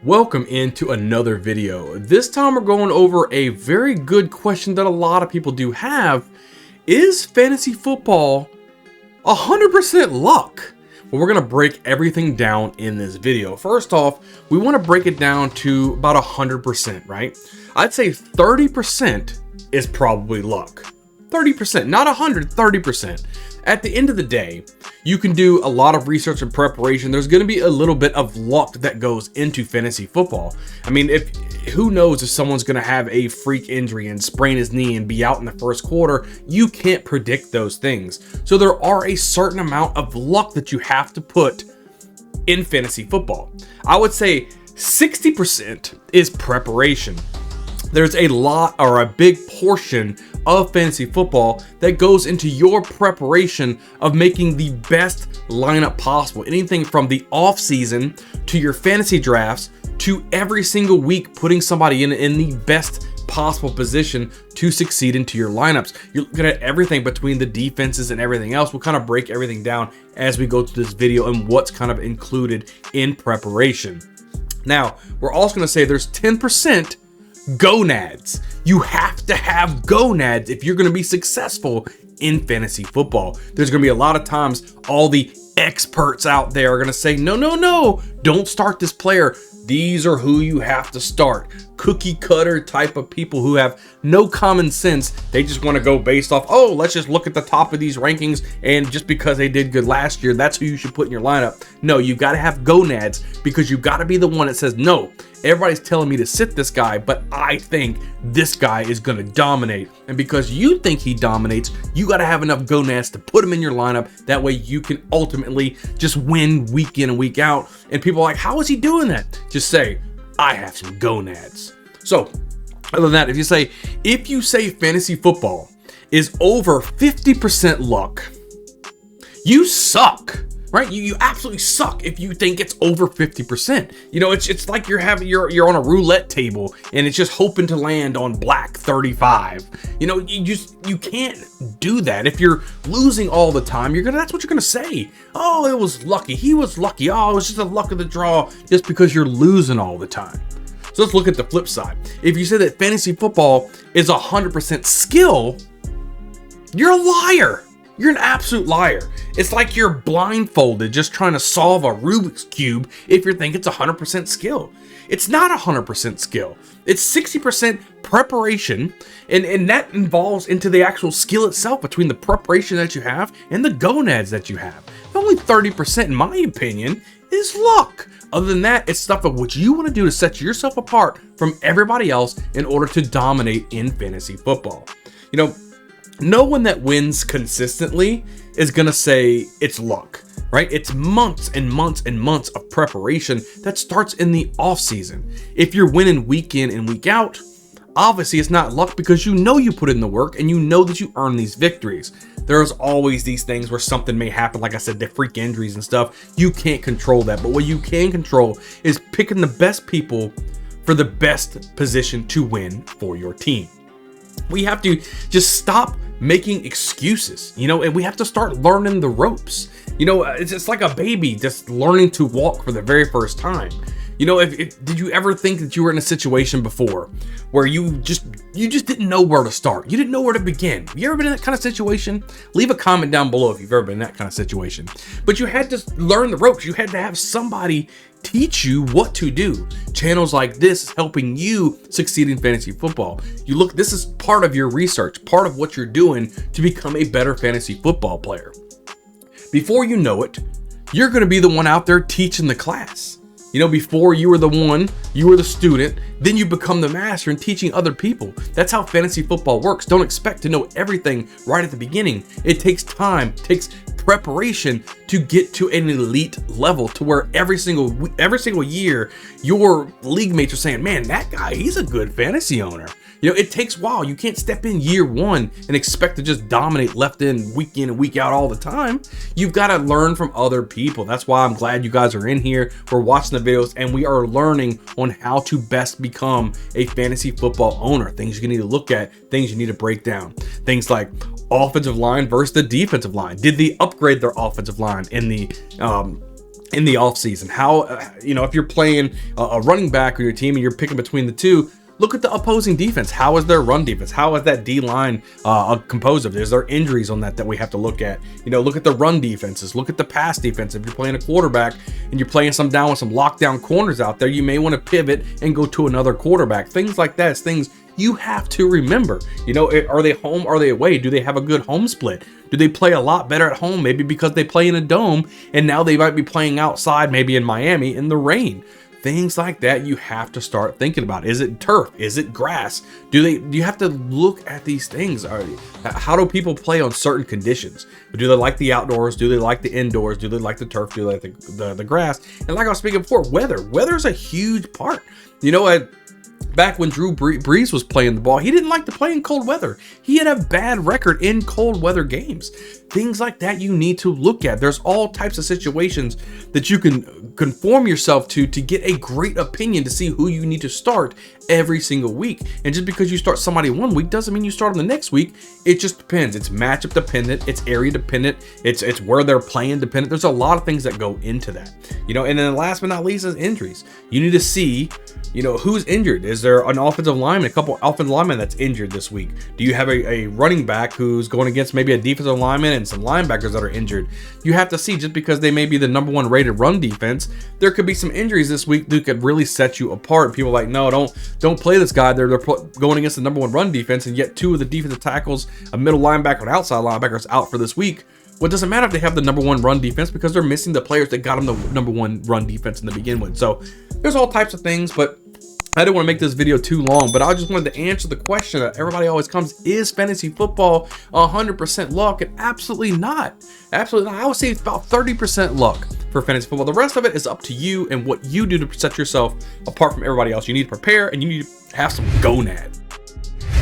Welcome into another video. This time we're going over a very good question that a lot of people do have. Is fantasy football 100% luck? Well, we're going to break everything down in this video. First off, we want to break it down to about 100%, right? I'd say 30% is probably luck. 30%, not 100, 30%. At the end of the day, you can do a lot of research and preparation. There's going to be a little bit of luck that goes into fantasy football. I mean, who knows if someone's going to have a freak injury and sprain his knee and be out in the first quarter. You can't predict those things. So there are a certain amount of luck that you have to put in fantasy football. I would say 60% is preparation. There's a lot or a big portion of fantasy football that goes into your preparation of making the best lineup possible. Anything from the off season to your fantasy drafts to every single week putting somebody in the best possible position to succeed into your lineups. You're looking at everything between the defenses and everything else. We'll kind of break everything down as we go through this video and what's kind of included in preparation. Now, we're also going to say there's 10% gonads. You have to have gonads if you're going to be successful in fantasy football. There's going to be a lot of times all the experts out there are going to say, no, don't start this player. These are who you have to start. Cookie cutter type of people who have no common sense. They just want to go based off, oh, let's just look at the top of these rankings, and just because they did good last year, that's who you should put in your lineup. No, you got to have gonads, because you got to be the one that says, no, everybody's telling me to sit this guy, but I think this guy is going to dominate. And because you think he dominates, you got to have enough gonads to put him in your lineup. That way you can ultimately just win week in and week out. And people are like, how is he doing that? Just say, I have some gonads. So other than that, if you say fantasy football is over 50% luck, you suck. Right? You absolutely suck if you think it's over 50%. You know, it's like you're on a roulette table and it's just hoping to land on black 35. You know, you can't do that. If you're losing all the time, that's what you're gonna say. Oh, it was lucky. He was lucky. Oh, it was just the luck of the draw, just because you're losing all the time. So let's look at the flip side. If you say that fantasy football is 100% skill, you're a liar. You're an absolute liar. It's like you're blindfolded just trying to solve a Rubik's Cube if you think it's 100% skill. It's not 100% skill. It's 60% preparation, and that involves into the actual skill itself between the preparation that you have and the gonads that you have. Only 30%, in my opinion, is luck. Other than that, it's stuff of what you want to do to set yourself apart from everybody else in order to dominate in fantasy football. You know, no one that wins consistently is going to say it's luck, right? It's months and months and months of preparation that starts in the off season. If you're winning week in and week out, obviously it's not luck, because you know you put in the work and you know that you earn these victories. There's always these things where something may happen. Like I said, the freak injuries and stuff, you can't control that. But what you can control is picking the best people for the best position to win for your team. We have to just stop making excuses, you know, and we have to start learning the ropes. You know, it's like a baby just learning to walk for the very first time. You know, did you ever think that you were in a situation before where you just didn't know where to start? You didn't know where to begin. You ever been in that kind of situation? Leave a comment down below if you've ever been in that kind of situation. But you had to learn the ropes. You had to have somebody teach you what to do. Channels like this is helping you succeed in fantasy football. This is part of your research, part of what you're doing to become a better fantasy football player. Before you know it, you're going to be the one out there teaching the class. You know, before you were the student, then you become the master and teaching other people. That's how fantasy football works. Don't expect to know everything right at the beginning. It takes time, it takes preparation to get to an elite level, to where every single year your league mates are saying, man, that guy, he's a good fantasy owner. You know, it takes a while. You can't step in year one and expect to just dominate left in and week out all the time. You've got to learn from other people. That's why I'm glad you guys are in here. We're watching the videos and we are learning on how to best become a fantasy football owner. Things you need to look at, things you need to break down. Things like offensive line versus the defensive line. Did they upgrade their offensive line in the in the offseason. How, you know, if you're playing a running back on your team and you're picking between the two, look at the opposing defense. How is their run defense? How is that D line composed of? Is there injuries on that we have to look at? You know, look at the run defenses. Look at the pass defense. If you're playing a quarterback and you're playing some down with some lockdown corners out there, you may want to pivot and go to another quarterback. Things like that is things you have to remember. You know, are they home? Are they away? Do they have a good home split? Do they play a lot better at home? Maybe because they play in a dome and now they might be playing outside, maybe in Miami in the rain. Things like that you have to start thinking about. Is it turf? Is it grass? Do you have to look at these things? How do people play on certain conditions? Do they like the outdoors? Do they like the indoors? Do they like the turf? Do they like the grass? And like I was speaking before, weather is a huge part. You know, back when Drew Brees was playing the ball, he didn't like to play in cold weather. He had a bad record in cold weather games. Things like that you need to look at. There's all types of situations that you can conform yourself to get a great opinion to see who you need to start every single week. And just because you start somebody one week doesn't mean you start them the next week. It just depends. It's matchup dependent. It's area dependent. It's where they're playing dependent. There's a lot of things that go into that. You know, and then last but not least is injuries. You need to see, you know, who's injured. Is there an offensive lineman, a couple offensive linemen that's injured this week? Do you have a running back who's going against maybe a defensive lineman and some linebackers that are injured? You have to see, just because they may be the #1 rated run defense, there could be some injuries this week that could really set you apart. People are like, no, don't play this guy. They're going against the #1 run defense, and yet 2 of the defensive tackles, a middle linebacker and outside linebacker, is out for this week. Well, it doesn't matter if they have the #1 run defense, because they're missing the players that got them the #1 run defense in the begin with. So there's all types of things, but I didn't want to make this video too long, but I just wanted to answer the question that everybody always comes: is fantasy football 100% luck? And absolutely not. Absolutely not. I would say it's about 30% luck for fantasy football. The rest of it is up to you and what you do to set yourself apart from everybody else. You need to prepare, and you need to have some gonad.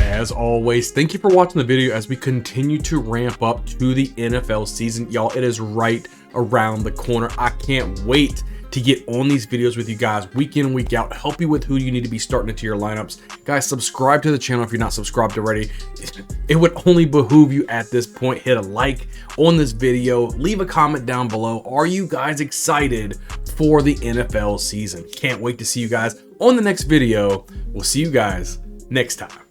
As always, thank you for watching the video as we continue to ramp up to the NFL season. Y'all, it is right around the corner. I can't wait to get on these videos with you guys week in, week out, help you with who you need to be starting into your lineups. Guys, subscribe to the channel if you're not subscribed already. It would only behoove you at this point. Hit a like on this video, leave a comment down below. Are you guys excited for the NFL season? Can't wait to see you guys on the next video. We'll see you guys next time.